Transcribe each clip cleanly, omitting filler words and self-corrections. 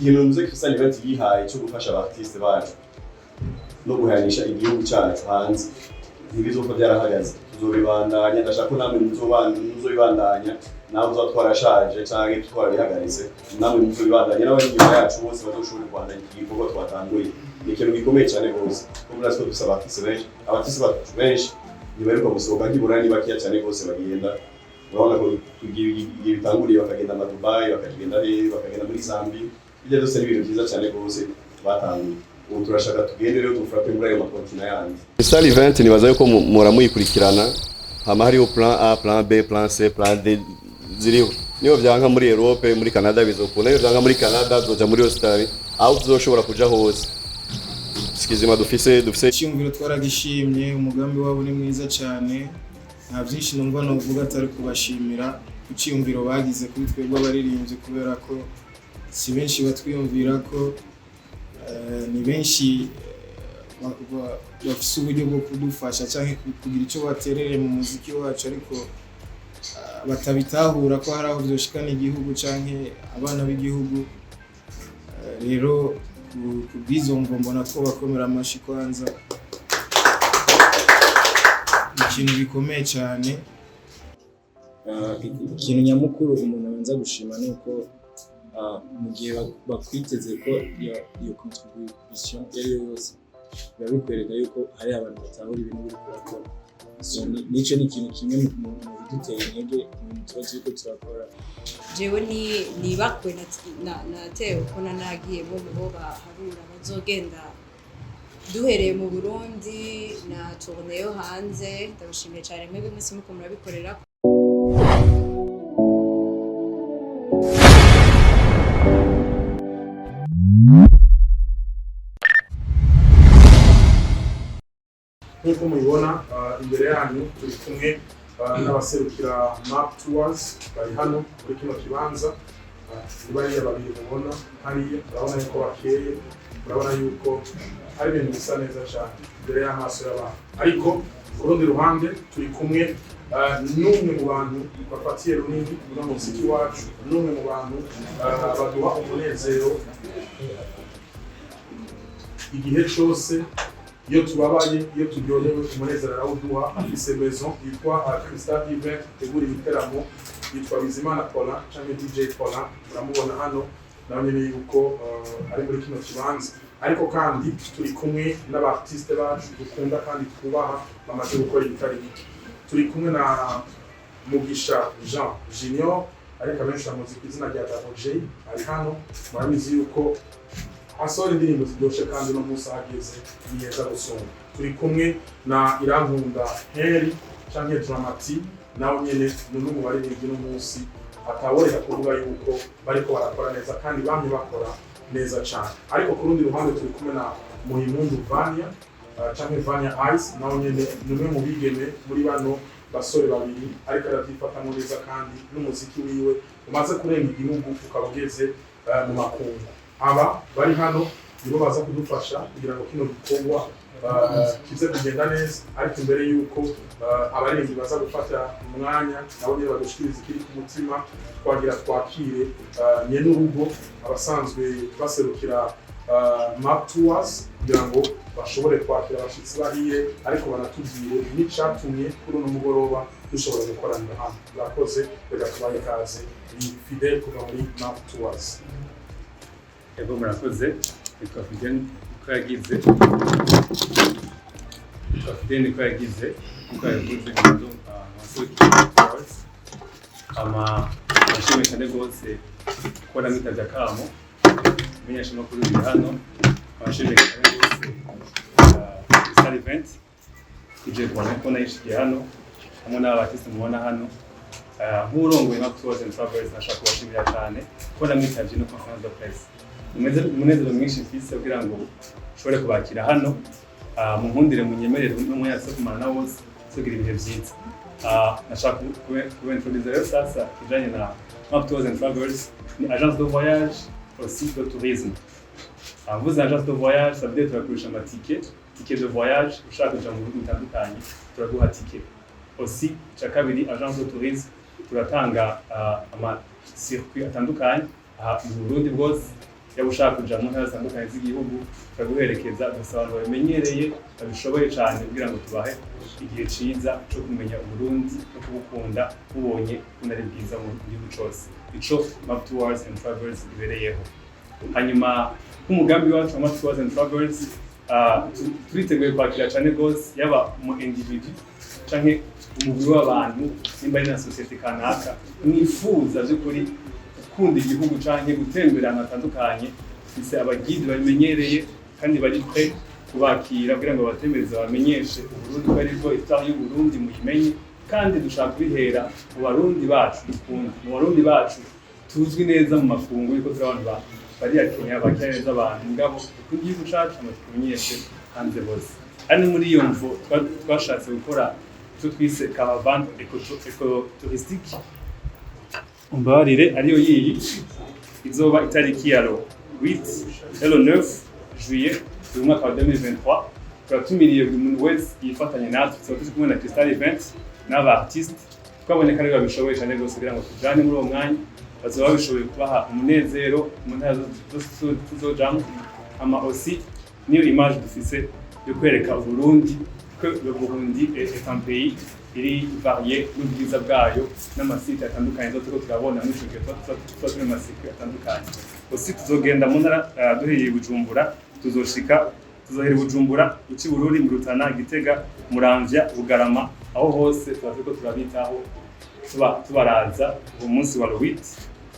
ikintu muze Christian Event yihaye cyo gufasha abartiste bacu no guhanisha igihugu cyacu hanze ntibizofa byarahagaze tuzobibandanya ndashaka ko namwe muzobibandanya nawe uzatwarashaje cyangwa twarabihagaritse namwe muzobibandanya n'abanyuma yacu bose bazoshobora kwandanya igikorwa twatanguye ni ikintu gikomeye cyane rwose kuko natwe dusaba abartiste bacu benshi nibaruka gusohoka nkibura ni bakiya cyane rwose bagenda urabona ko bitanguriye bakagenda mu Dubai bakagenda muri Zambia bijya dose n'ibintu byiza cyane rwose batanguye ubu turashaka tugende rero dufate muri ayo makontina yandi Christian Event nibaza yuko mura muyikurikirana hama hariho plan A plan B plan C plan D ziriho niyo byanka muri Europe muri Canada bizokuna niyo byanka muri Canada zoja muri Australia aho tuzoshobora kuja hose sikizima dufise cyumviro twaragishimye umugambi wabo ni mwiza cyane nta byinshi numva no kuvuga atari kubashimira uciyumviro bagize kuri twebwe abaririmbye kubera ko si benshi batwiyumvira ko ni benshi bafise uburyo bwo kudufasha cyangwa kugira icyo baterere mu muziki wacu ariko batabitahura ko hari aho byoshikana igihugu cyangwa abana b'igihugu rero kubwizo mbona ko bakomera amashi kwanza ikintu bikomeye cyane ikintu nyamukuru umuntu abanza gushima ni uko mu gihe bakwiteze ko iyo contribution yari yose biba bikwereka yuko hari abantu batahura ibintu biri kurakora nico ni ikintu kimwe mu bidutera intege mu tubazo yuko turakora jewe ni bakwe natewe ko nagiye bo baharura bazogenda duhereye mu Burundi na tournée yo hanze ndabashimiye cyane mwebwe mwese muko murabikorera nk'uko mubibona imbere yanyu turi kumwe n'abaserukira Map Tours bari hano muri kino kibanza bariya babiri mubona hariya urabona yuko bakeye urabona yuko hari ibintu bisa neza cyane imbere y'amaso y'abantu ariko ku rundi ruhande turi kumwe n'umwe mu bantu bafatiye runini muri muziki wacu n'umwe mu bantu baduha umunezero igihe cyose iyo tubabaye iyo turyohewe umunezero arawuduha afise maison yitwa Christian Event tegura ibiteramo yitwa Bizimana Paulin cyangwa DJ Paulin muramubona hano nawe nyine yuko ari muri kino kibanza ariko kandi turi kumwe n'abartiste bacu dukunda kandi twubaha bamaze gukora ibitari bike turi kumwe na Mugisha Jean Junior ariko abenshi bamuzi ku izina rya Aburije ari hano murabizi yuko asora indirimbo ziryoshe kandi no munsi hageze niyeza gusoma turi kumwe na Irankunda Heri canke Dramati nawe nyene n'umwe mu baririmbyi no munsi ataboreka kuvuga yuko bariko barakora neza kandi bamye bakora neza cyane ariko ku rundi ruhande turi kumwe na Muhimundu Vania canke Vania Ice nawe nyene n'umwe mu bigeme muri bano basore babiri ariko aratifata neza kandi n'umuziki wiwe umaze kurenga igihugu ukabugeze mu makungu aba bari hano nibo baza kudufasha kugira ngo kino gikorwa kize kugenda neza ariko imbere yuko abarinzi baza gufata umwanya nabo nyine badushikiriza ikiri ku mutima twagira twakire nye n'urugo abasanzwe baserukira Map Tours kugira ngo bashobore kwakira abashitsi bahiye ariko banatubwire n'icatumye kuri uno mugoroba dushobora gukoranira hano Akoze reka tubaye kaze ni Fidel kuva muri Map Tours. Ego murakoze nitwa Fidel uko yagize uko yavuze ibintu amasoko ashimye cyane rwose gukora mitavya kamo menyesha makuru biri hano ashimye cyane rwose Christian Event ije kubona yishikiye hano hamwe n'abartiste mubona hano nk'urongoye Map Tours and Travels nashaka kubashimira cyane kubona mitavye no conference de presse umunezero mwinshi mfise kugira ngo ushobore kubakira hano mu nkundire munyemerere n'umwanya so kumana na wose sugira ibihe byiza nashaka kubentroduza rero sasa kijanye na Map Tours and Travels ni agence de voyage aussi de tourisme vous agence de voyage ça veut dire turakurisha ticket de voyage ushaka kuja mu bihugu bitandukanye turaguha ticket aussi cha kabiri agence de tourisme turatanga ama circuit atandukanye mu Burundi bwose yaba ushaka kuja mu ntara zitandukanye z'igihugu turaguherekeza gusa abantu babimenyereye babishoboye cyane kugira ngo tubahe igihe ciza cyo kumenya Uburundi no kubukunda bubonye kunari bwiza mu gihugu cyose ico Map Tours and Travels ibereyeho. Hanyuma nk'umugambi wacu wa Map Tours and Travels turiteguye kwakira cyane gose yaba mu individu canke umugwi w'abantu nimba ari na societe kanaka mwifuza by'ukuri gukunda igihugu canke gutembera ahantu hatandukanye, bise abagide babimenyereye kandi bari prêt kubakira kugira ngo batembereze bamenyeshe Uburundi ko ariko histoire y'Uburundi muyimenye, kandi dushaka kubihera mu Barundi bacu dukunda, mu Barundi bacu tuzwi neza mu makungu yuko turi abantu bari yakenya bakira neza abantu ngabo ku gihugu cacu amatumenyeshe hanze bose. Ari muri iyo mvo twashatse gukora icyo twise caravane éco-touristique umbarire ariyo yiyi izoba itariki ya 8 et le 9 juillet mu mwaka wa 2023. Turatumiriye buri muntu wese yifatanya natwe, tuba turi kumwe na Crystal Event n'aba artiste twaboneka ari babishoboye cyane rwose kugira ngo tujane muri uwo mwanya bazoba babishoboye kubaha umunezero mu ntara tuzojamwo ama aussi niyo image dufise yo kwereka Uburundi que le Burundi est un pays iri varié n'ubwiza bwayo n'amasite atandukanye zo turabona muri cyo gihe turi mu masite atandukanye. Aussi tuzogenda mu ntara duhereye Bujumbura, tuzohera Bujumbura uci Bururi mu Rutana, Gitega, Muramvya, Bugarama, aho hose turafiko turabitaho tubaraza uwo munsi wa 8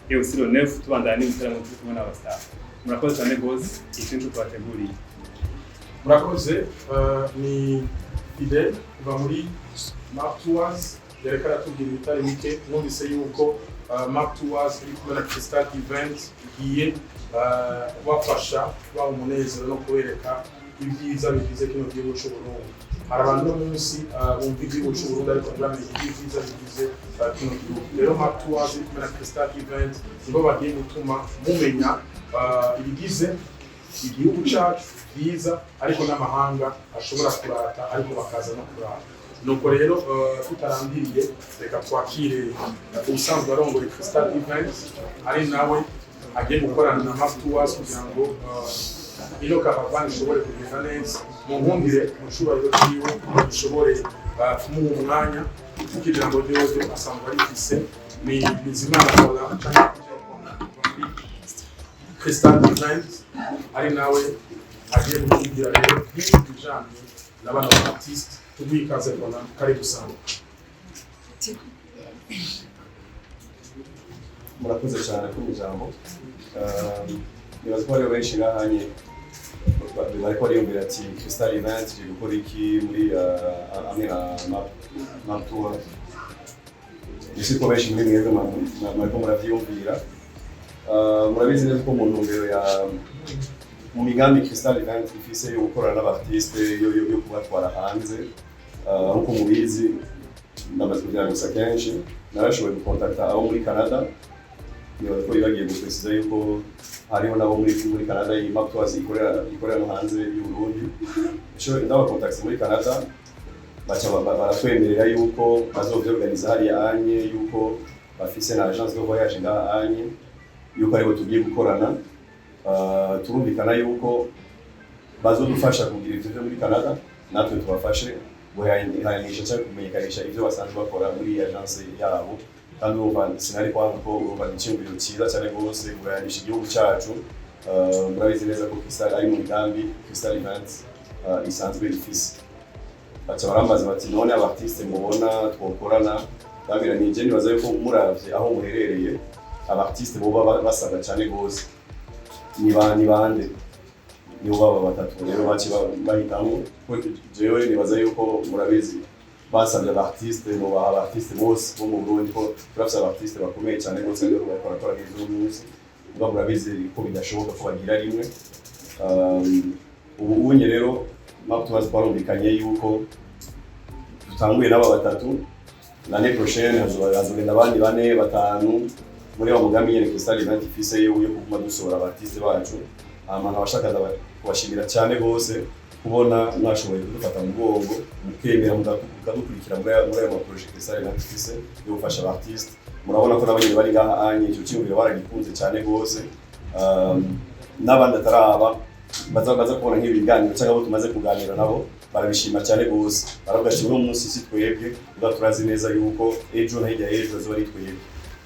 et aussi le 9 tubandana n'ibiteramo turi kumwe n'abastar. Murakoze cyane gose ikintu twateguriye. Murakoze ni ide kuva muri Map Tours yerekana tubwira ibitari bike, numvise yuko Map Tours iri kumwe na Crystal Event igiye kubafasha kubaha umunezero no kubereka ibyiza bigize kino gihugu cy'u Burundi. Hari abantu no munsi bumva igihugu cy'u Burundi ariko ntibamenye ibyiza bigize kino gihugu. Rero Map Tours iri kumwe na Crystal Event nibo bagiye gutuma mumenya ibigize igihugu cyacu byiza ariko n'amahanga ashobora kurata ariko bakaza no kurata. Nuko rero tutarambiriye reka twakire ubusanzwe arongoye Crystal Event ari nawe agiye gukorana na Map Tours kugira ngo ino caravane ishobore kugenda neza. Mu nkumbire mu cyubahiro cyiwe ishobore kumuha umwanya kugira ngo ryoze asanzwe ari fise ni Bizimana Paulin Crystal Event ari nawe agiye kugira rero n'ibijanye n'abana b'artiste tubikaze bona karibu sana. Murakoze cyane ku ijambo. Nibaza ko rero benshi ngahanye bariko bariyumvira ati Crystal Event iri gukora iki muri Map Tours. Isi ko benshi muri mwebwe mwariko muravyiyumvira. Murabizi neza ko mu ntumbero ya mu migambi Crystal Event ifise yo gukorana n'abartiste yo kubatwara hanze, nkuko mubizi ndamaze kugira gusa kenshi narashoboye gukontakta abo muri Canada. Nibaza ko bagiye guprecisa yuko hariho nabo muri Canada iyi Map Tours ikorera no hanze y'u Burundi. Ndabakontakse muri Canada baratwemerera yuko bazovyorganiza hariya anye, yuko bafise na agence de voyage ngaha anye, yuko aribo tugiye gukorana. Turumvikana yuko bazodufasha kugira ivyo muri Canada, natwe tubafashe guhayanisha cyangwa kumenyekanisha ivyo basanzwe bakora muri agence yabo. Kandi urumva sinari kwanga ko urumva icyumviro cyiza cyane rwose guhayanisha igihugu cyacu. Murabizi neza ko Crystal ari mu migambi Crystal Event isanzwe ifise. Baca barambaza bati none abartiste mubona twokorana, babira nije nibaza yuko muravye aho muherereye abartiste boba basanga cyane rwose ni bande ni baba batatu rero baci bahitamo ko jewe nibaza yuko murabizi basabye abartiste no abartiste bose bo mu Burundi ko turafise abartiste bakomeye cyane rwose rero bakora nk'izo munsi ubwo murabizi ko bidashoboka ko bagira rimwe. Ubu unye rero Map Tours barumvikanye yuko tutanguye n'aba batatu l'année prochaine hazogenda abandi 4-5 muri wa mugambi nyene Crystal Event ifise yo kuguma dusohora abartiste bacu. Abashakaza kubashimira cyane bose kubona mwashoboye kudufata mu mugongo mukemera mukadukurikira muri ayo maproject Crystal Event ifise yo gufasha abartiste. Murabona ko n'abanyene bari ngaha anye icyo cyumviro baragikunze cyane gose. n'abandi ataraba baza kubona nk'ibiganiro cyangwa abo tumaze kuganira nabo barabishima cyane gose baravuga ati uno munsi si twebwe ubwo turazi neza yuko ejo na hirya y'ejo zo ari twebwe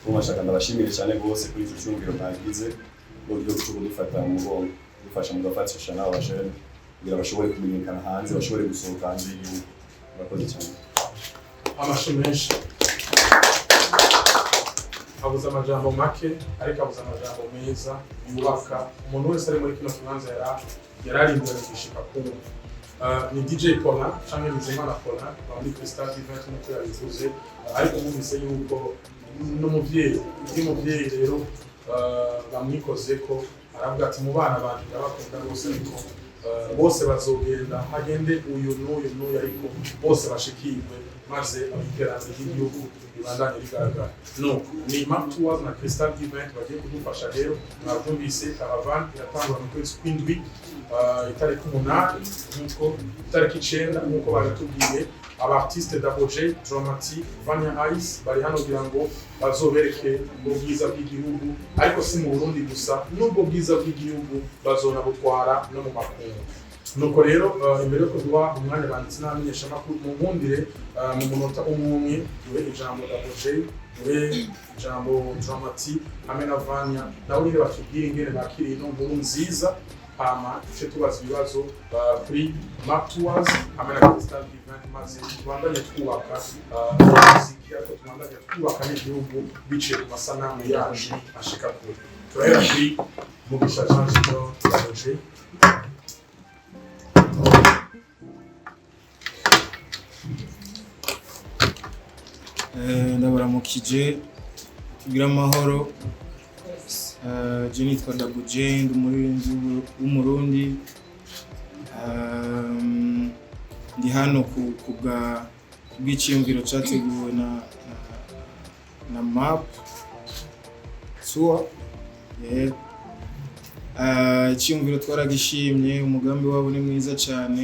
umashaka ndabashimire cyane gose kuri icyo cyumviro mwagize n'uburyo bwo gufata mu mugongo gufasha mu gafatisha n'abo bashaka kugira bashobore kumenyekana hanze bashobore gusohoka hanze y'igihugu murakoze cyane amashyi menshi abuze amajambo make ariko abuze amajambo meza yubaka umuntu wese ari muri kino kibanza yararindira gushika kumva ni DJ Paulin cyangwa Bizimana Paulin bari kuri Star Event nk'uko yabivuze ariko mwumvise yuko n'umuvyeyi rero bamwikoze ko aravuga ati mu bana banje ndabakunda bose ariko bose bazogenda hagende uyu n'uyu ariko bose bashikirwe maze iterambere ry'igihugu ribandanye rigaragara ni Map Tours na Crystal Event bagiye kudufasha rero mwabyumvise caravane iratangwa mu kwezi kw'indwi itariki 8 nk'uko itariki 9 nk'uko baratubwiye abartiste d'Aburije Dramati Vania bari hano kugira ngo bazobereke ubwiza bw'igihugu ariko si mu Burundi gusa n'ubwo bwiza bw'igihugu bazona butwara no mu makungu nuko rero imbere ko duha umwanya banditse n'amenyesha makuru mu nkundire mu munota umwe we ijambo d'Aburije we ijambo Dramati hamwe na Vania nawe nyine batubwire ingene bakiriye no nkuru nziza hama tuje tubaza ibibazo kuri Map Tours hamwe na Crystal Event maze tubandanye twubaka muziki ariko tubandanye twubaka n'igihugu biciye ku masanamu yacu ashika kure turahera kuri Mugisha Jean d'Aburije ndabaramukije tugira amahoro je nitwa Aburije ndi umuririmbyi w'umurundi ndi hano kubw'iciyumviro cyateguwe na Map Tours iciyumviro twaragishimye umugambi wabo ni mwiza cyane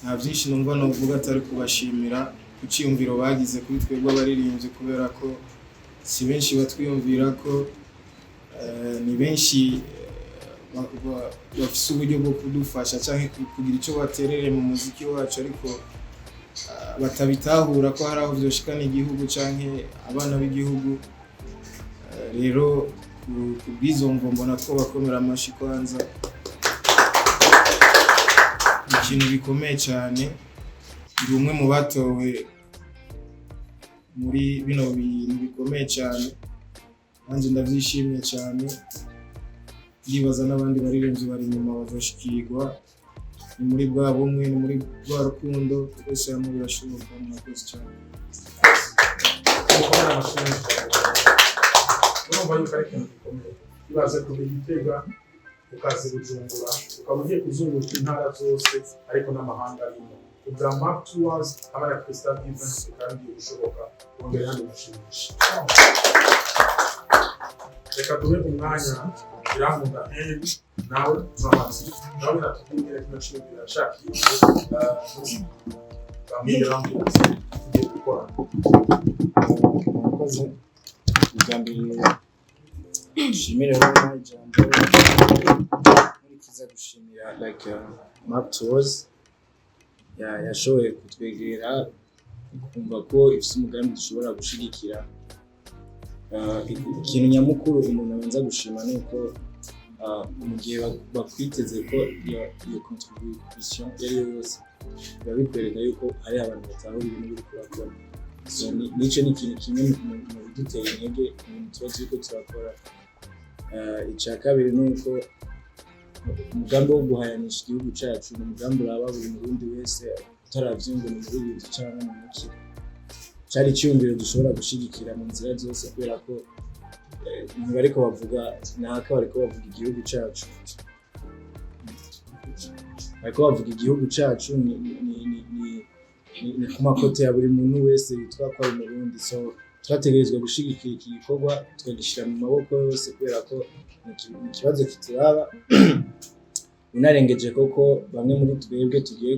nta byinshi numva novuga atari kubashimira kuciyumviro bagize kuri twebwe abaririmbyi kubera ko si benshi batwiyumvira ko ni benshi bafise uburyo bwo kudufasha cyangwa kugira icyo baterere mu muziki wacu ariko batabitahura ko hari aho byoshikana igihugu cyangwa abana b'igihugu rero kubwizo mbona ko bakomera amashi kwanza ikintu bikomeye cyane ndi umwe mu batowe muri bino bintu bikomeye cyane nanjye ndabyishimiye cyane ndibaza n'abandi baririmbyi bari inyuma bazashikirwa ni muri bwa bumwe ni muri bwa rukundo twese hamwe birashoboka murakoze cyane urumva yuko ari ikintu gikomeye ibaze kuva Igitega ukaza Bujumbura ukaba ugiye kuzunguruka intara zose ariko n'amahanga arimo ubwa Map Tours aba ya Crystal Event kandi bishoboka wongera yandi mashimisha reka duhe umwanya Iramunda nawe Dramati nawe natubwire kino kintu birashakiye bamwira tugiye gukora murakoze ijambere dushimire wowe ijambo muri gushimira Map Tours yashoboye kutwegera kumva ko ifite umugambi dushobora gushigikira ikintu nyamukuru umuntu abanza gushima ni uko mu gihe bakwiteze ko iyo contribution yari yose biba bikwereka yuko hari abantu batahura ibintu biri kurakora nicyo ni ikintu kimwe mu bidutera intege mu tuba turiko turakora icya kabiri ni uko umugambi wo guhayanisha igihugu cyacu ni umugambi uraba buri murundi wese utaravyumva mu muririmbyi cyangwa mu muki cyari icyumviro dushobora gushigikira mu nzira zose kubera ko bariko bavuga naka bariko bavuga igihugu cyacu bariko bavuga igihugu cyacu ni ku makote ya buri muntu wese yitwa ko ari umurundi so turategerezwa gushigikira iki gikorwa tukagishyira mu maboko yose kubera ko ni ikibazo kituraba unarengeje koko bamwe muri twebwe tugiye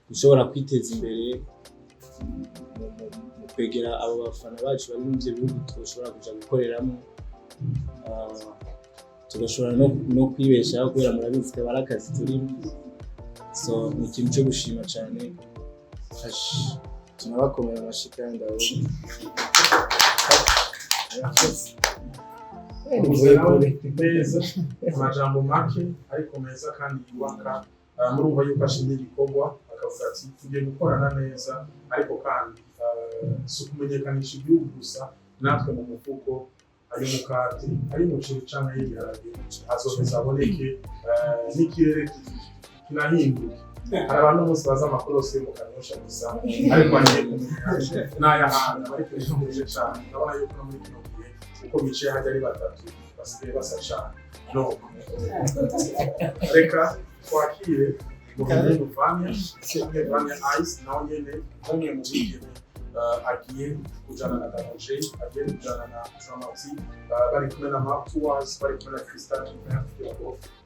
gushobora kwiteza imbere mu kwegera abo bafana bacu bari mu byo bihugu dushobora kuja gukoreramo tugashobora no kwibeshaho kubera murabizi ko ari akazi turimo. So ni ikintu cyo gushima cyane, tunabakomera amashyi kandi meza, amajambo make ariko meza kandi yubaka. Murumva yuko ashimye igikorwa akavuga ati tugiye gukorana neza, ariko kandi si ukumenyekanisha igihugu gusa, natwe mu mufuko ari umukati, ari umuceri cyangwa y'ibiharage azoheza aboneke n'ikirere kinahinduka. Hari abantu bose bazi amakorosi yo mu Kanyosha gusa, ariko bagiye kumenya n'ayahandi bari kwishimije cyane. Ndabona yuko no muri kino gihe uko bicaye hajya ari batatu basigaye basa cyane. No, reka twakire mu Vania, Vania Ice nawe nyene umwe mu bigeme agiye kujana na Akoze, agiye kujana na Amateka, bari kumwe na Tours, bari kumwe na Crystal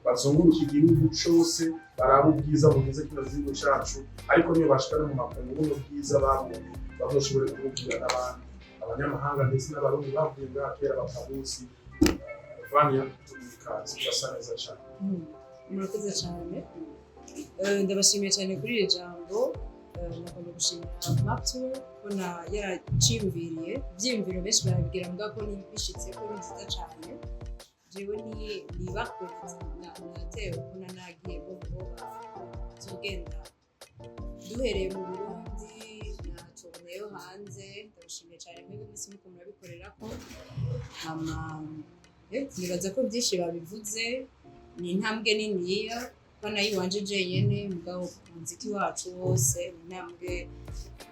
bazunguruka igihugu cyose, baraba ubwiza bugize kino gihugu cyacu, ariko niyo bashika no mu makungu buno bwiza babonye bazoshobore kububwira n'abandi abanyamahanga ndetse n'abarundi bavuye ngaha kera bakabuzi. Vania tumikaze basa neza cyane. Murakoze cyane, ndabashimiye cyane kuri iri jambo. Nakunda gushimira Maptour kubona yaraciyumviriye ibyiyumviro benshi barabibwira mbwa ko nibishitse ko ni nziza cyane. Jewe nibakwe natewe kubona nagiye bo bazogenda duhereye mu Burundi na tourneyo hanze. Ndabashimiye cyane mwebwe mwese muko murabikorera ko nibaza ko byinshi babivuze. Ni intambwe niniya bana yiwanje jenyene mugabo umuziki wacu wose intambwe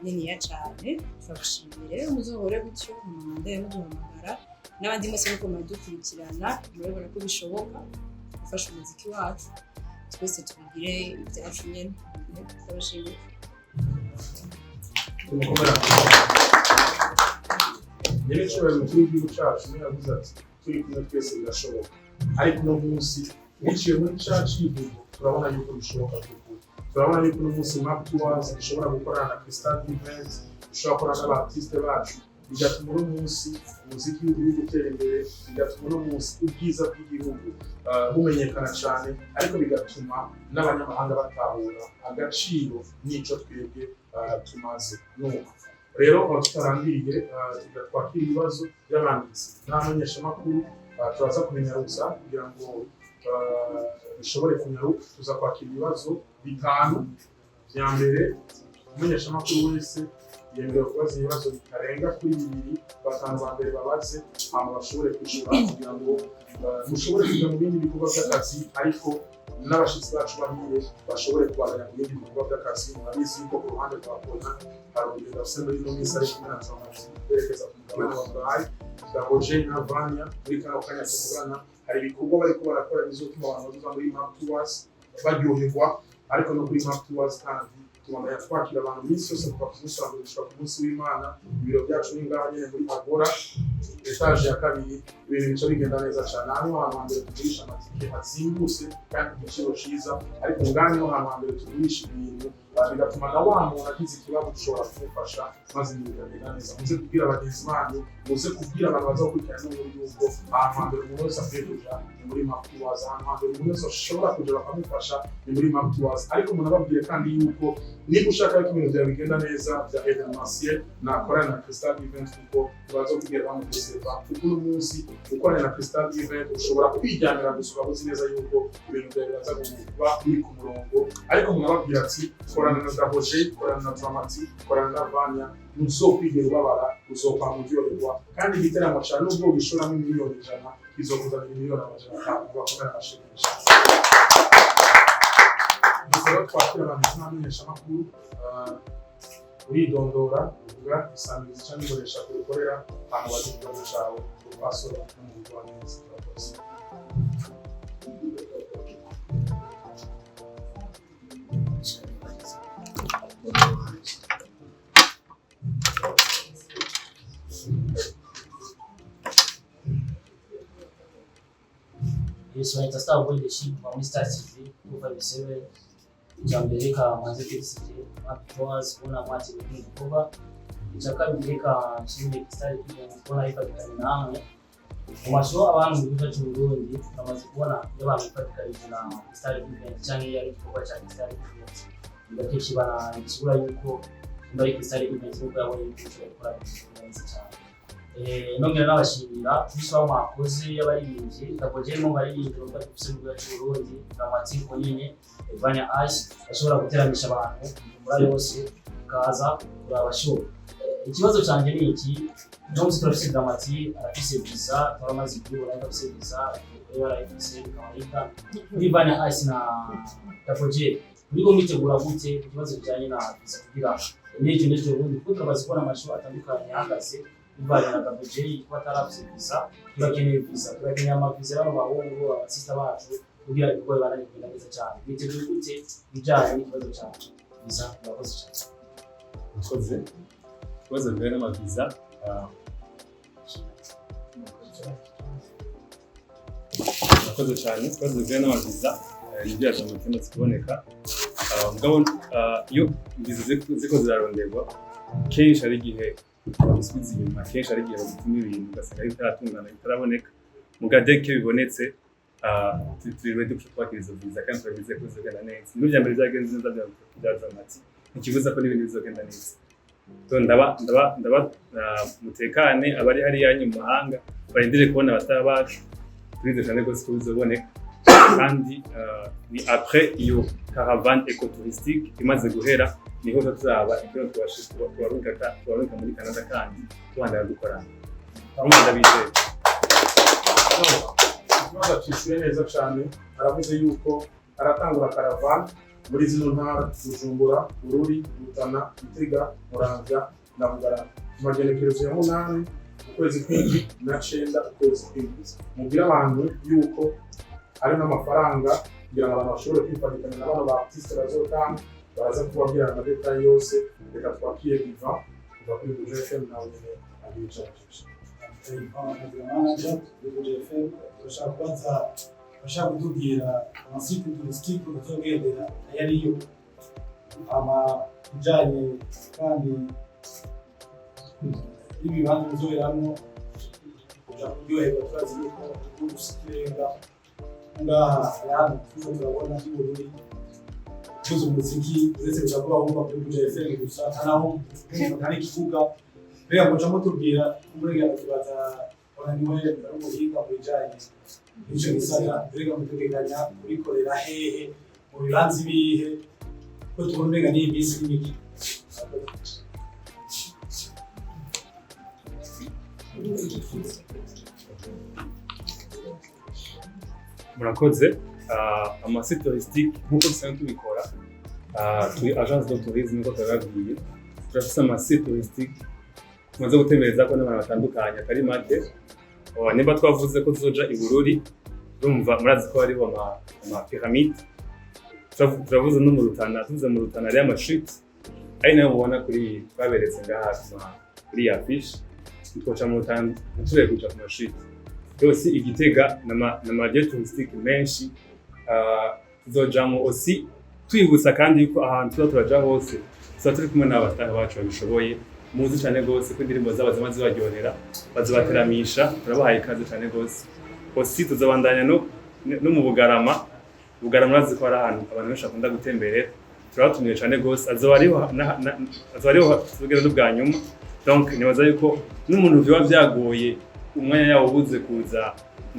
niniya cyane. Turabashimire muzohore gutyo mumanda yamuduhamagara n'abandi mwese muko muradukurikirana, murabona ko bishoboka gufasha umuziki wacu twese tubigire ibyacu nyene. Turabashimire. Nyine cyubahiro umukuru w'igihugu cyacu niyo yavuze ati turi kumwe twese birashoboka, ariko uno munsi biciye muri cya kivugo turabona yuko bishoboka kuko turabona yuko uno munsi Tours ishobora gukorana na Crystal Events, ishobora gukorana n'abartiste bacu, bigatuma uno munsi umuziki w'igihugu utera imbere, bigatuma uno munsi ubwiza bw'igihugu bumenyekana cyane, ariko bigatuma n'abanyamahanga batahura agaciro n'icyo twebwe tumaze. Nuko rero aho tutarangiriye twakira ibibazo by'abanditsi n'abamenyeshamakuru, turaza kumenyereza kugira ngo bishobore kunyaruka. Tuza kwakira ibibazo 5 bya mbere. Umumenyeshamakuru wese yemerewe kubaza ibibazo bitarenga kuri 2, 5 ba mbere babaze hama bashobore kwishura kugira ngo mushobore kujya mu bindi bikorwa by'akazi, ariko n'abashitsi bacu bahiye bashobore kubagana mu bindi bikorwa by'akazi. Murabizi ko ku ruhande rwa Paulin hari urugendo rusa muri ino minsi ari kumwe na Amateka berekeza ku mugabane wa Burayi. Akoze na Vania muri kano kanya tuvugana hari ibikorwa bariko barakora bizotuma abantu baza muri Tours baryoherwa, ariko no kuri Tours kandi tubona twakira abantu minsi yose kuva ku munsi wa mbere gushika ku munsi w'Imana. Ibiro byacu ni ngaha nyene muri Agora etage ya 2, ibintu bica bigenda neza cyane. Hano hantu hambere tugurisha amatike azimbutse kandi ku giciro cyiza, ariko ngaha niho hantu hambere tugurisha ibintu bigatuma na wa muntu agize ikibazo dushobora kumufasha maze bikagenda neza. Muze kubwira abagenzi banyu, muze kubwira abantu baza gukurikirana n'uburyo yuko ahantu hambere umuntu wese akwiye kuja ni muri Tours, ahantu hambere umuntu wese ashobora kuja bakamufasha ni muri Tours. Ariko munababwire kandi yuko niba ushaka ko ibintu byawe bigenda neza bya evenementiel nakorana na Crystal Events, kuko baza kubwira bamugeseva kuko uno munsi ukorana na Crystal Events ushobora kwijyanira gusa ukabuzi neza yuko ibintu byawe biraza kuba biri ku murongo. Ariko munababwira ati korana na Akoze, korana na Amateka, korana na Vania, muzokwigera ubabara, uzokwama uryoherwa, kandi igiteramo cyane nubwo gishoramo miliyoni 100 kizokuzanira miliyoni 500 bakomera amashimisha. Rero twakira abantu n'abamenyeshamakuru, uridondora uvuga isangiza cyangwa ikoresha kubikorera ahantu bazi ikibazo cyawe basora n'umugabo wa neza. Turakoze. Yesu aita Aburije kwa Mr. TV kuva bisebe jambere ka maze kwisije Tours kuna mwati kuba ichakabireka chini Crystal kubona ifadikana namwe mu masho abantu mu gihugu cy'u Burundi bamaze kubona y'abantu bafatikanije na Star Event cyangwa yari igikorwa cya Star Event ndakeshi bana isura yuko muri Star Event nuko yabonye ibyo gukora neza cyane nongera n'abashimira bisaba mu Akoze y'abaririmbyi Akoze mu baririmbyi bakora dufite mu gihugu cy'u Burundi Amateka nyine Vania ashobora guteranyisha abantu muri yose kaza kurabasho ikibazo cyanje ni iki Jones Professor Dramati arafise visa turamaze kubona arafise visa yarayifise kawaida kuri Vania na Akoze nigo mitegura gute ikibazo bijanye na visa kugira n'ejo n'ejo bundi kuko turabazi kubona amasho atandukanye ahagaze Vania na Akoze batarafise visa turakeneye visa turakeneye amavisa y'abahungu abasista bacu kugira ibikorwa baragenda neza cyane biteguye gute bijanye n'ikibazo cyane visa bakoze cyane Akoze ikibazo bijanye n'amaviza Akoze cyane ikibazo bijanye n'amaviza nibyo yazamutima kiboneka mugabo iyo viza ziko ziraronderwa kenshi ari igihe babisubiza inyuma kenshi ari igihe bagutuma ibintu ugasanga bitaratungana bitaraboneka mugadeke bibonetse turiwe dufite kwakira izo viza kandi turabize ko zigenda neza n'ibya mbere byagenze neza byazamati ikibuza ko n'ibindi bizogenda neza ndaba mutekane abari hari yanyu mu mahanga barindire kubona abataba bacu turize cyane rwose ko bizoboneka kandi ni après iyo caravane écotouristique imaze guhera niho tuzaba ibyo twaruka muri Canada kandi tubandana dukorana urumva bizeye ikibazo cyishuye neza cyane aravuze yuko aratangura caravane muri zino ntara Bujumbura Bururi Rutana Gitega Muramvya na Bugarama magenekerezo ya 8 ukwezi kw'indwi na 9 ukwezi kw'indwi mubwira abantu yuko ari n'amafaranga kugira ngo abantu bashobore kwifatikanya n'abana ba artiste bazotanga baraza kubabwira amadeta yose reka twakire biva kuva kuri Aburije FM nawe nyine abicaje turashaka kubaza bashaka kutubwira amasite touristique uzogendera ayariyo ijanye kandi ibibanza bizoberamwo kuja kuryoherwa turazi yuko ugusikirenga ngaha ayandi tuzo turabona y'Uburundi tuzo umuziki ndetse bishobora kuba wumva kuri Aburije FM gusa ntanaho hari ikibuga rero muca mutubwira umurega tubaza niwe umuhinga mu bijanye n'icyo gisata mbega mutegekanya kubikorera hehe mu bibanza ibihe ko tubona mbega n'iyi minsi n'imiki murakoze amasite touristique nk'uko dusanzwe tubikora turi agence de tourisme nk'uko twababwiye turafise amasite touristique tumaze gutembereza ko n'abantu batandukanye atari make niba twavuze ko tuzoja i Bururi urumva murazi ko hariho ama pyramide turavuze no mu Rutana tuvuze mu Rutana ari amashiti ari nayo mubona kuri twaberetse ngaha kuri ya fish twoca mu Rutana tuje kuja ku mashiti yose Igitega n'amaje touristique menshi tuzojamo aussi twibutsa kandi yuko ahantu turaja hose tuba turi kumwe n'abataha bacu babishoboye muzi cyane gose ko indirimbo zabo zimaze baryohera bazobateramisha turabahaye ikaze cyane gose aussi tuzabandanya no mu Bugarama urazi ko ari ahantu abantu benshi bakunda gutemberera turabatumiye cyane gose azobariho tugera n'ubwa nyuma donc nibaza yuko n'umuntu biba byagoye umwanya yawo ubuze kuza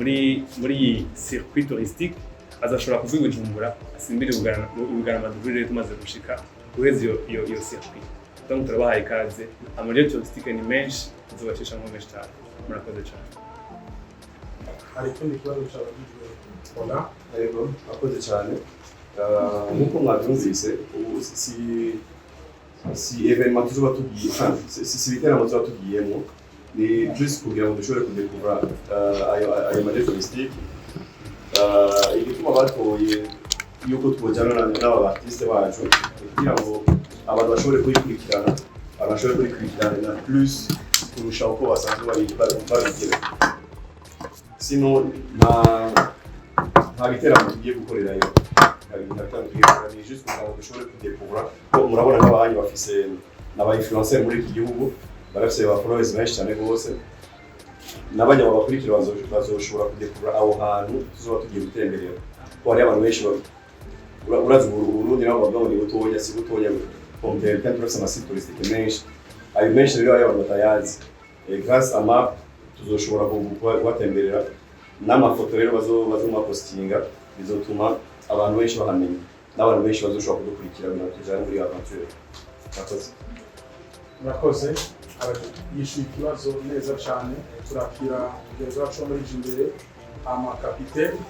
muri circuit touristique azashobora kuvuga Bujumbura asimbire Bugarama duvurire tumaze gushika guheza iyo circuit donc turabahaye ikaze amajye touristique ni menshi tuzobacisha mu menshi cyane murakoze cyane hari ikindi kibazo cy'abagizwe bona yego akoze cyane nk'uko mwabyumvise ubu si evenement tuzoba tugiye si ibiteramo tuzoba tugiyemo ni juste kugira ngo dushobore kudekuvura ayo majye touristique igituma batoye yuko twojyana n'aba artiste bacu kugira ngo abantu bashobore kuyikurikirana na plus kurusha uko basanzwe babigira sino nta biteramo tugiye gukorerayo ni juste kugira ngo dushobore kudekuvura ko murabona nk'abahanyi bafise n'aba influencer muri iki gihugu barafise ba followers benshi cyane rwose n'abanya babakurikira bazoshobora kudekura aho hantu tuzoba tugiye gutemberera ko hari abantu benshi urazi Burundi nabo bavuga ngo ni butoya si butoya compare kandi turafise amasite touristique menshi ayo menshi rero ayo abantu batayazi grâce à map tuzoshobora kubatemberera n'amafoto rero bazomapostinga bizotuma abantu benshi bahamenya n'abantu benshi bazoshobora kudukurikira kugira tujane muri aventure. Murakoze yishyuye ikibazo neza cyane turakira mugenzi wacu muri imbere amakapiteni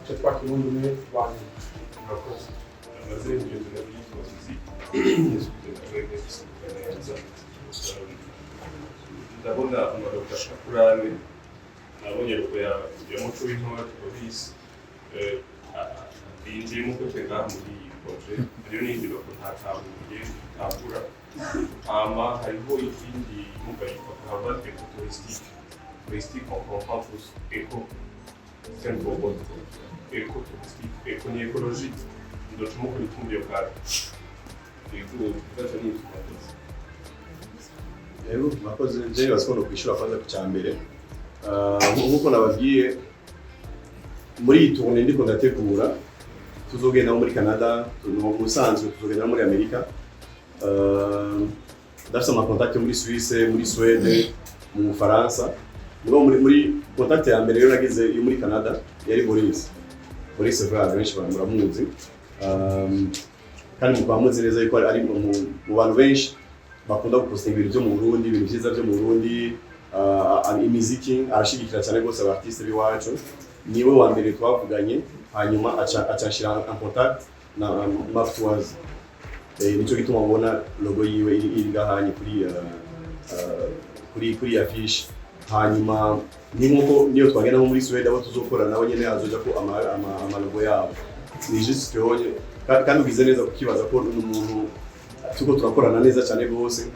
icyo twakira undi umwe wanyu. Murakoze. Ndabona amaroka shakurane nabonye ko ya muco w'intore polisi binjiye mu kote ngaha muri projet rero n'indiro ko ntataburiye tabura ama hariho ikindi muga yitwa Harvard Eco touristique en comprend plus eco c'est un beau eco touristique eco ni écologique ndoto muko nitumbiye kare ego baza ni tumaze rero mwakoze nje basono kwishura kwanza ku cyambere nkuko nababwiye muri iyi tournée ndiko ndategura tuzogenda muri Canada musanzwe tuzogenda muri Amerika ndafise ama contact muri Suisse muri Sweden mu Faransa muri contact ya mbere rero nagize yo muri Canada yari Boris Vania benshi baramuzi kandi mukamuzi neza yuko ari mu bantu benshi bakunda gupostinga ibintu byo mu Burundi ibintu byiza byo mu Burundi imiziki arashigikira cyane gose abartiste biwacu niwe wa mbere twavuganye hanyuma acashira en contact na Maptoise nico gituma ubona logo yiwe iri gahanye kuri affiche hanyuma ni nkuko niyo twagenda muri Sweden abo tuzokora nawe nyene azoja ko ama logo yabo ni juste que kandi ugize neza kukibaza ko umuntu tuko turakorana neza cyane gose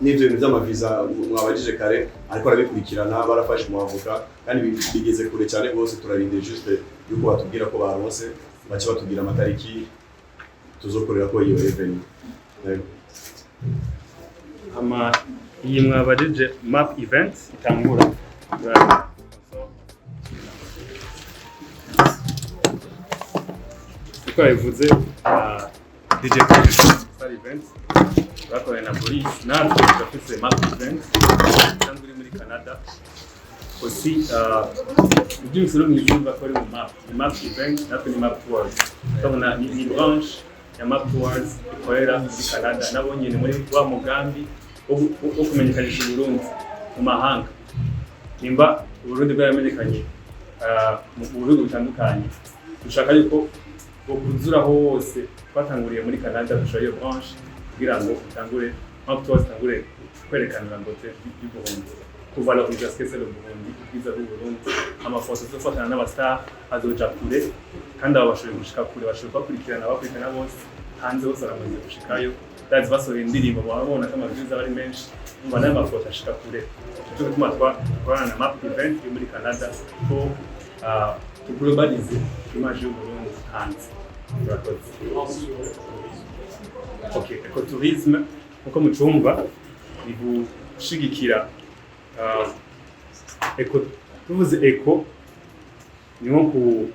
n'ibyo bintu by'amaviza mwabajije kare ariko arabikurikirana barafashe mu avoka kandi bigeze kure cyane gose turarinde juste yuko batubwira ko baronse bace batubwira amatariki tuzokorera ko iyo event ama iyi mwabajije map event itangura uko yavuze DJ Star event bakorana na Boris natwe turafise map event cyangwa uri muri Canada aussi ibyo bisoro mwizumva ko ari mu map event natwe ni map tours tubona ni branche ya map tours ikorera muri Canada nabonye ni muri wa mugambi wo kumenyekanisha Burundi mu mahanga nimba Burundi bwaramenyekanye mu bihugu bitandukanye dushaka yuko kuzura hose twatanguriye muri Canada dushaka iyo branche kugira ngo tangure map tours tangure kwerekana ngo y'Uburundi kuvaloriza ce que c'est le Burundi ubwiza bw'Uburundi amafoto tuzofatana n'abastar azoja kure kandi abashoboye gushika kure bashoboye bakurikirana bose hanze hose baramaze gushikayo ndazi basohoye indirimbo babona ko amabwiza bari menshi umva nayo mafoto ashika kure cyo gutuma twakorana na map event yo muri Canada ko tuglobalize image y'Uburundi hanze. Ok, ecotourisme uko mucumva ni gushigikira tuvuze eco ni nko ku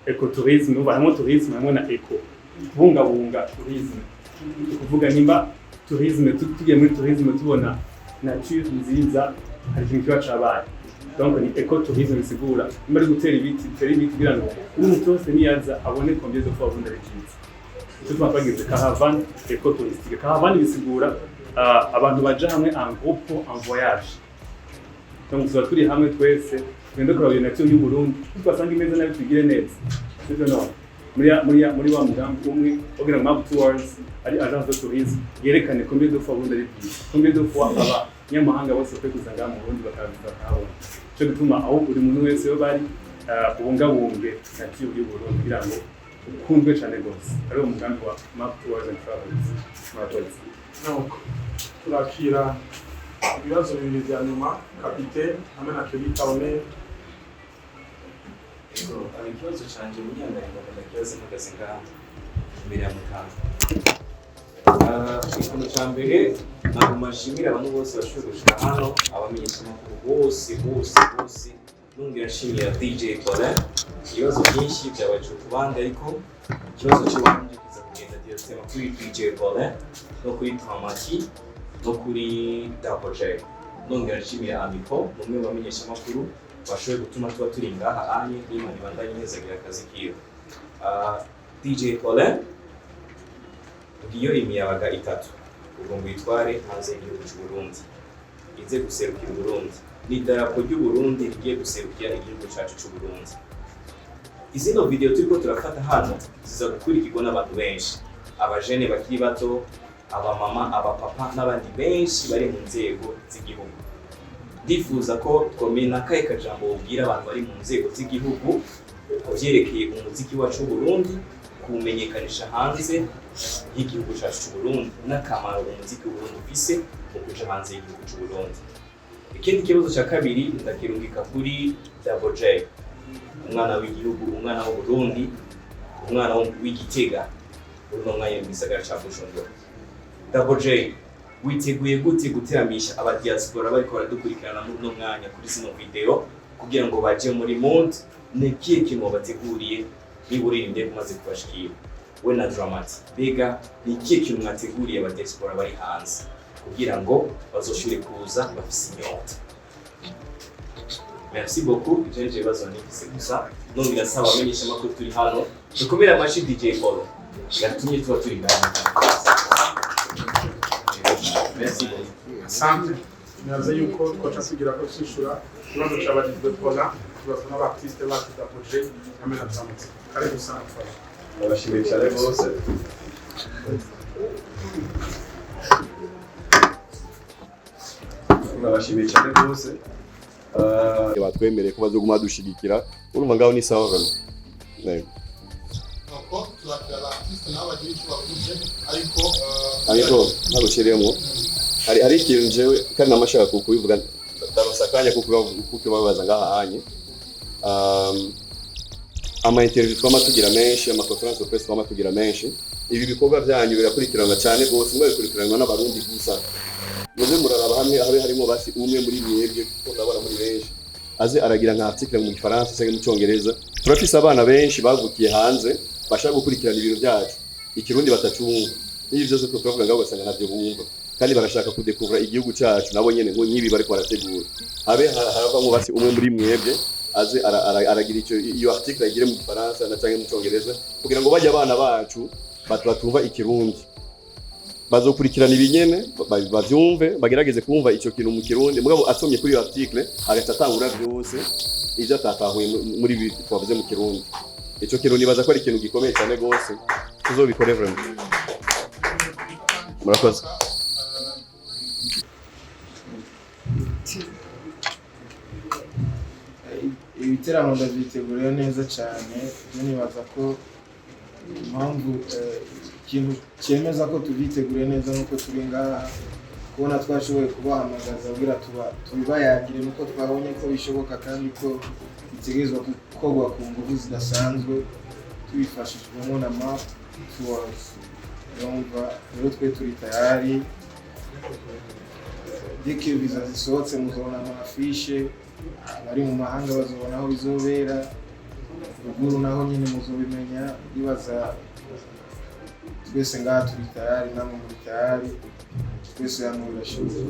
ecotourisme uba hamwe tourisme hamwe na eco kubungabunga tourisme kuvuga nimba tourisme tugiye muri tourisme tubona nature nziza hari ikintu kiba cabaye donc ni ecotourisme bisigura nimba ari gutera ibiti kugira ngo umuntu wese niyaza abone combien de fois Burundi ari byiza icyo twagize caravane ecotouristique caravane bisigura abantu baje hamwe en groupe en voyage donc tuba turi hamwe twese tugenda kuraba iyo nature y'u Burundi twasanga imeze nabi tugire neza sivyo no muri wa mugambi umwe kugira ngo map tours ari agence de tourisme yerekane combien de fois Burundi ari byiza combien de fois abanyamahanga bose kwe kuzanga mu Burundi bakahabona cyo gutuma aho buri muntu wese yo bari ubungabunge nature y'u Burundi kugira ngo ukundwe cyane gose ari umugambi wa map tours and travels marathons. Donc turakira ibibazo bibiri bya nyuma kapiteni hamwe na Kelly Paulin. Ikibazo canje munyangarinda ndakibaza mpagaze ngaha imbere ya muganga. Ikintu cya mbere ntabwo mashimira abantu bose bashoboye gushika hano abamenyesha amakuru bose nongera nshimira DJ Paulin. Ibibazo byinshi byabaje ku bandi ariko ikibazo cy'ubundi kiza kugenda directement kuri DJ Paulin no kuri Tamaki no kuri Aburije. Nongera nshimira Amipo mumwe mu bamenyesha amakuru bashoboye gutuma tuba turi ngaha anye n'Imana ibandanye neza gira akazi kiyo. DJ Paulin iyo imiyabaga itatu ubwo ngwitware hanze y'igihugu cy'u Burundi ize guserukira Burundi n'idarapo ry'u Burundi rigiye guserukira igihugu cyacu cy'u Burundi. Izino video turiko turafata hano ziza gukurikirwa n'abantu benshi, abajene bakiri bato, abamama, abapapa n'abandi benshi bari mu nzego z'igihugu. Ndifuza ko twomena kaye kajambo ubwira abantu bari mu nzego z'igihugu kuvyerekeye umuziki wacu w'u Burundi, kumenyekanisha hanze y'igihugu cyacu cy'u Burundi n'akamaro umuziki w'u Burundi ufise mu kuja hanze y'igihugu cy'u Burundi. Ikindi kibazo cya kabiri ndakirungika kuri Aburije, umwana w'igihugu, umwana w'u Burundi, umwana w'Igitega, uno mwanya mu gisagara cya Bujumbura. Aburije, witeguye gute guteramisha abadiaspora bariko baradukurikirana muri uno mwanya kuri zino video kugira ngo baje muri monde nekiye kintu bateguriye niburinde kumaze kubashikira we na Dramati bega nikiye kintu mwateguriye abadiaspora bari hanze kugira ngo bazoshire kuza bafise inyota. Merci beaucoup, je bazone gusa no birasaba amenyesha amakuru turi hano dukomera amashi DJ Paulin yatumye tuba turi ngaha. Merci beaucoup. Asante. Naza yuko twacha tugira ko twishura ikibazo cy'abagizwe Paulin tubaza n'abartiste bacu Akoze hamwe na Amateka. Karibu sana Paulin. Abashimiye cyane bose. Abashimiye cyane bose. Batwemereye ko bazoguma dushigikira. Urumva ngaho ni sawa bano. Nego. Nako turakira artiste n'abagira icyo bavuze ariko ntabwo kiremo. Hari ikintu jewe kandi namashaka kubivuga darasakanya kuko babaza ngaha anye. Ama interview twama tugira menshi, ama conference de presse twama tugira menshi. Ibi bikorwa byanyu birakurikirana cyane gose, mwe bikurikiranwa n'abarundi gusa. Muze muraraba hamwe harimo basi umwe muri mwebwe ko ndabara muri benshi. Aze aragira nka article mu Gifaransa cyangwa mu Cyongereza. Turafise abana benshi bavukiye hanze bashaka gukurikirana ibintu byacu. Ikirundi batacumva. Niyo byose ko turavuga ngaho basanga ntabyo bumva. Kandi barashaka kudekuvura igihugu cyacu nabo nyene ngo nyibi bari kwarategura. Harava mu basi umwe muri mwebwe aze aragira icyo iyo article agire mu Gifaransa na cyangwa mu Cyongereza kugira ngo bajye abana bacu batumva ikirundi bazokurikirana ibinyene bavyumve bagerageze kumva icyo kintu mu Kirundi mugabo asomye kuri iyo article agatangura byose ivyo atatahuye muri ibi twavuze mu Kirundi. Icyo kintu nibaza ko ari ikintu gikomeye cyane gose tuzobikore vraiment. Murakoze. Ibiteramo ndabyiteguriye neza cyane, nibaza ko impamvu ikintu cyemeza ko tubyiteguriye neza nuko turi ngaha kubona twashoboye kubahamagaza kugira tubibayagire nuko twabonye ko bishoboka kandi ko bitegerezwa gukorwa ku ngufu zidasanzwe tubifashijwemo na map tours. Rero twe turi tayari dès que visa zisohotse muzobona amafishe bari mu mahanga bazobona aho bizobera ruguru naho nyine muzobimenya bibaza twese ngaha turi tayari namwe muri tayari twese hano birashoboka.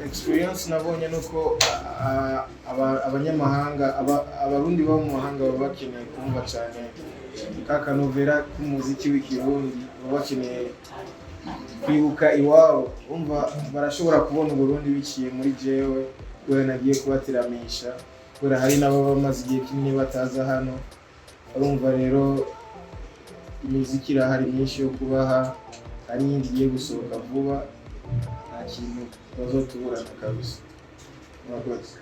Experience nabonye nuko abanyamahanga abarundi bo mu mahanga baba bakeneye kumva cyane kaka novera k'umuziki w'ikirundi, baba bakeneye kwibuka iwabo, umva barashobora kubona Burundi biciye muri jewe kubera nagiye kubatiramisha kubera hari nabo bamaze igihe kinini bataza hano. Urumva rero imiziki irahari myinshi yo kubaha, hari iyindi igiye gusohoka vuba, nta kintu bazotuburana kabisa. Murakoze.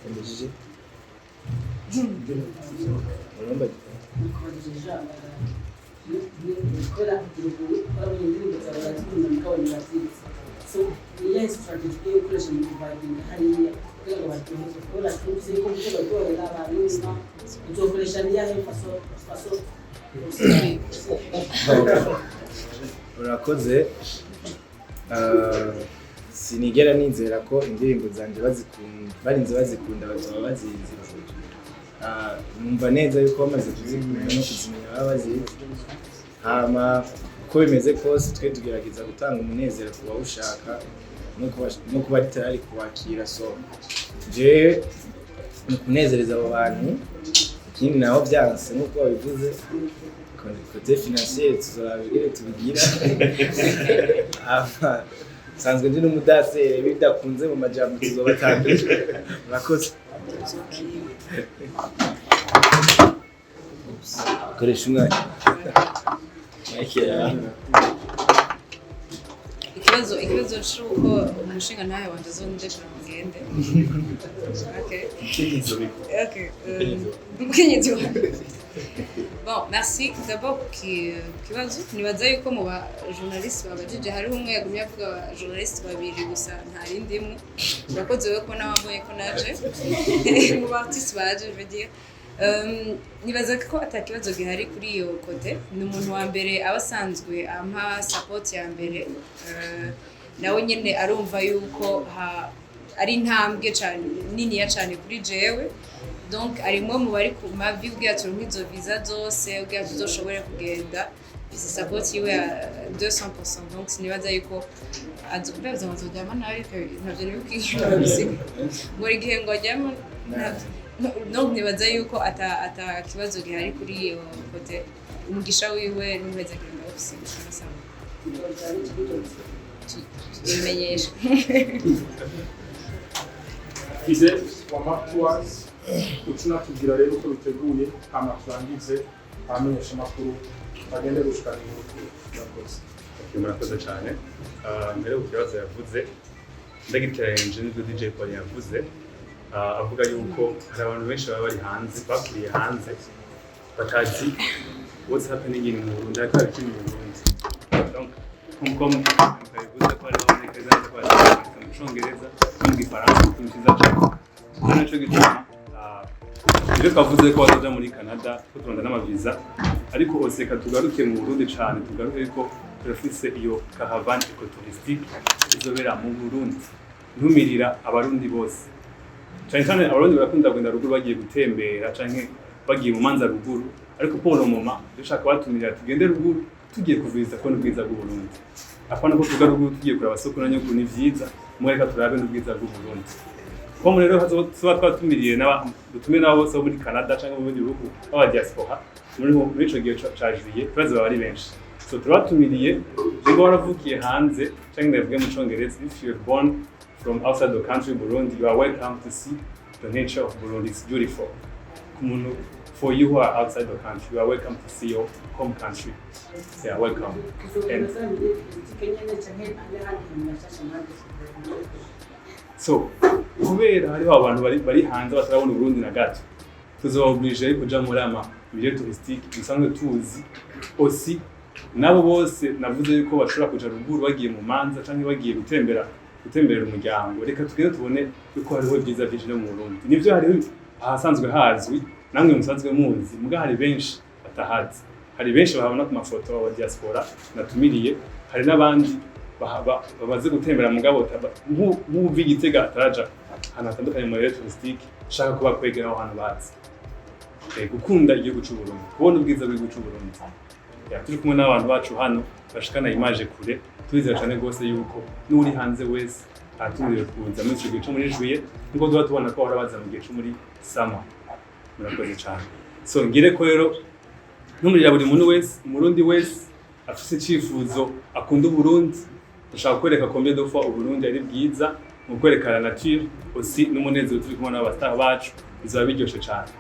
Indege. so iya strategy yo gukoresha mu providing hariya kugira ngo batumeze kubera tuzi ko mu cyo baryohera abantu niba uzokoresha niya faso urakoze. Sinigera ninzera ko indirimbo zanje barinze bazikunda bazaba bazizi. Numva neza yuko bamaze kuzikunda no kuzimenya baba bazizi. Hama uko bimeze kose twe tugerageza gutanga umunezero ku bawushaka no kuba ritari kuwakira. So je kunezereza abo bantu, ikindi naho byanse nk'uko babivuze côté financier tuzabigire tubigira. Sanzwe ndi n'umudasere bidakunze mu majambo tuzobatangije. Murakoze. Koresha umwanya. Ikibazo cy'uko umushinga ntahe wanje azondeshera mugende. Okay. Umukenyezi wanjye. Bon, merci. D'abord kibazo nibaza yuko mu ba journaliste babajije hariho umwe yagumye avuga aba journaliste babiri gusa nta rindi imwe. Urakoze we ko nabamboye ko naje. Mu ba artiste baje je veux dire. Nibaza ko atakibazo gihari kuri iyo kote. Ni umuntu wa mbere abasanzwe ampa support ya mbere. Nawe nyene arumva yuko ari intambwe cyane nini ya cyane kuri jewe. Donc arimo mu bari ku mavi ubwo yaturonka izo visa zose ubwo tuzoshobore kugenda isi support yiwe ya 200%. Donc sinibaza yuko azubeza mazojyama nawe ntabyo nibukishije ngo igihe ngo ajyamo. Donc nibaza yuko ata kibazo gihari kuri iyo kote. Umugisha wiwe n'umeze genda ofisi cyane tumenyesha. Ize wa Matuyagiye ucuna tugira rero ko biteguye amaturangize amenyesha makuru bagende gushikana inkuru yakoze. Murakoze cyane. Mbere ku kibazo yavuze ndagiteranije n'ibyo DJ Paulin yavuze, avuga yuko hari abantu benshi baba bari hanze bakuriye hanze batazi what's happening in Burundi ariko ari kimwe mu Burundi. Donc comme bivuze ko ari abantu kazaza kwa mu Cyongereza mu Gifaransa mu cyiza cyane. Hano cyo gituma iyo twavuze ko bazaja muri Canada ko turonda n'amaviza ariko oseka tugaruke mu Burundi cyane tugaruke ko turafise iyo caravane ecotouristique izobera mu Burundi ntumirira abarundi bose cyane abarundi barakunda kugenda ruguru bagiye gutembera canke bagiye mu manza ruguru ariko pour le moment dushaka batumirira tugende ruguru tugiye kuviriza ko n'ubwiza bw'u Burundi apana ko tugaruka ruguru tugiye kuraba soko na nyoko ni vyiza mwereka turabe n'ubwiza bw'u Burundi. Comme rero tuba twatumiriye dutumire nabo bose muri Canada cyangwa mu bindi bihugu aba diaspora muri ico gihe ca juillet turaza bari benshi. So turabatumiriye ngo baravukiye hanze cyangwa ndavuga mu Cyongereza, if you are born from outside the country Burundi, you are welcome to see the nature of Burundi. It's beautiful. For you who are outside the country, you are welcome to see your home country. You are welcome. And so kubera hariho abantu bari hanze batarabona Burundi na gato tuzobaoblige kuja muri milieu touristique bisanzwe tuzi aussi nabo bose navuze yuko bashobora kuja ruguru bagiye mu manza canke bagiye gutemberera umuryango. Reka tugende tubone yuko hariho byiza byinshi no mu Burundi. Nivyo hariho ahasanzwe hazwi namwe musanzwe muzi muga hari benshi batahazi, hari benshi bahabona ku mafoto aba diaspora natumiriye, hari n'abandi babaze gutembera mugabo nk'uvi Gitega ataraja ahantu hatandukanye mu milieu touristique shaka kuba kwegera aho hantu bazi gukunda igihugu cy'u Burundi, kubona ubwiza bw'igihugu cy'u Burundi. Turi kumwe n'abantu bacu hano bashikana image kure twizera cyane rwose yuko n'uri hanze wese atumiriye kuza muri ico gihe cyo muri juillet niko duba tubona ko barabaza mu gihe cyo muri summer. Murakoze cyane. So ngire ko rero n'umurira buri muntu wese umurundi wese afise icifuzo akunda Burundi ushaka kwereka combien de fois Burundi ari bwiza mu kwerekana nature aussi n'umunezero turi kumwe n'abastar bacu bizaba biryoshe cyane.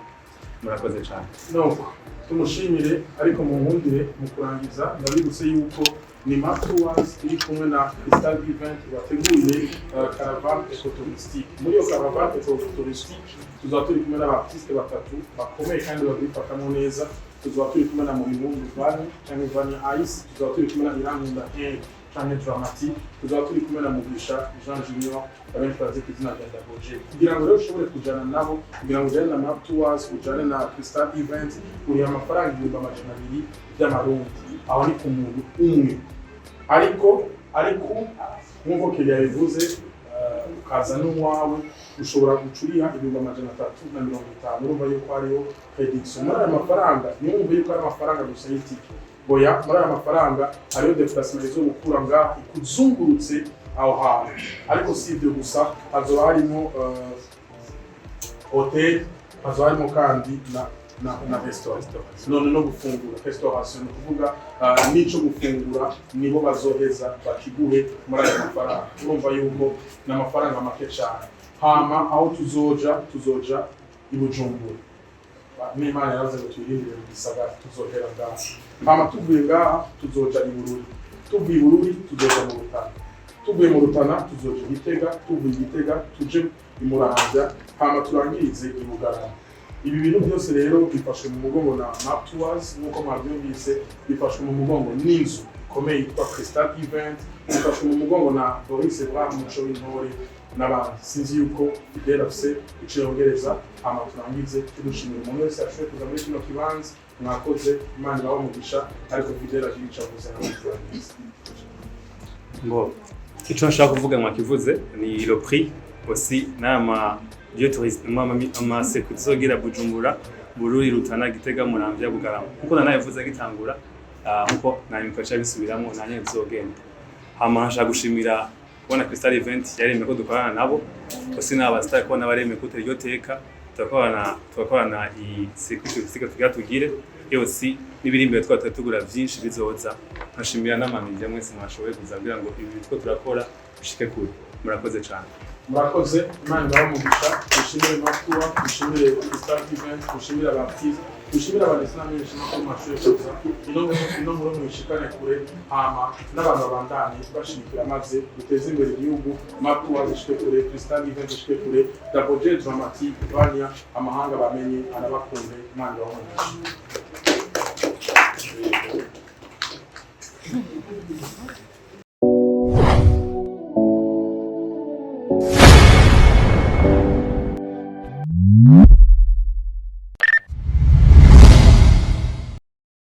Murakoze cyane. Nuko tumushimire ariko mu nkundire mu kurangiza ndabibutse yuko ni Matuyagiye iri kumwe na Crystal Event bateguye caravane ecotouristique. Muri iyo caravane ecotouristique tuzaba turi kumwe n'abartiste batatu bakomeye kandi babifatamo neza. Tuzaba turi kumwe na Vania cyangwa Vania Ice, tuzaba turi kumwe na Irangunda canke Dramati tuzaba turi kumwe na Mugisha Jean Junior abenshi bazi ku izina rya Aburije kugira ngo rero ushobore kujana nabo kugira ngo ujane na Map Tours ujane na Crystal Event uri amafaranga 200 by'amarundi aho ni ku muntu umwe ariko nkuko Kelly yabivuze ukaza n'uwawe ushobora gucuriha 350 urumva yuko hariho prediction muri aya mafaranga niwumva yuko ari amafaranga gusa y'itike boya muri aya mafaranga hariho déplacement zo gukura ngaha ikuzungurutse aho hantu ariko si ibyo gusa hazoba harimo hotel hazoba harimo kandi na restaurant none no gufungura restauration ni kuvuga nico gufungura nibo bazoheza bakiguhe muri aya mafaranga urumva yuko n'amafaranga make cyane hama aho tuzoja i Bujumbura n'Imana yaravuze ngo twirindire mu gisagara tuzohera ngaha hama tuvuye ngaha tuzoja i Bururi tuvuye i Bururi tuzoja mu Rutana tuvuye mu Rutana tuzoja i Gitega tuvuye i Gitega tuje i Muramvya hama turangirize i Bugarama ibi bintu byose rero bifashwe mu mugongo na Map Tours nkuko mwabyumvise bifashwe mu mugongo n'inzu ikomeye yitwa Crystal Event bifashwe mu mugongo na Boris Ebra Muco w'Intore n'abandi sinzi yuko iderafse icyo yongereza hama turangize tudushimira umuntu wese ashoboye kuza muri kino kibanza mwakoze Imana ibahe umugisha ariko Fidela yicavuze n'abaturage Bon, icyo nshaka kuvuga mwakivuze ni le prix aussi n'ama Dieu tourisme amase kuzogira Bujumbura Bururi Rutana Gitega Muramvya Bugarama kuko nanayivuze gitangura nkuko nanyikocha bisubiramo nanye bizogenda hama nshaka gushimira kubona Crystal Event yaremeye ko dukorana nabo aussi n'abastar ko nabaremeye ko teryo teka tugakorana i security tugira tugire yose n'ibiri imbere twatugura Vyinshi bizoza nkashimira n'amamije mwese mwashoboye kuzagira ngo ibi bitwo turakora bishike kure murakoze cyane murakoze Imana ibahe umugisha dushimire Mapua dushimire Crystal Event dushimire abatiza dushimire abadesinaminshi n'uko mwashoboye kuza ino muri mwishikane kure hama n'abantu babandanye bashimikira maze duteze imbere igihugu Mapua zishike kure Crystal Event zishike kure Akoze Dramati Vania amahanga bamenye anabakunde Imana ibahe umugisha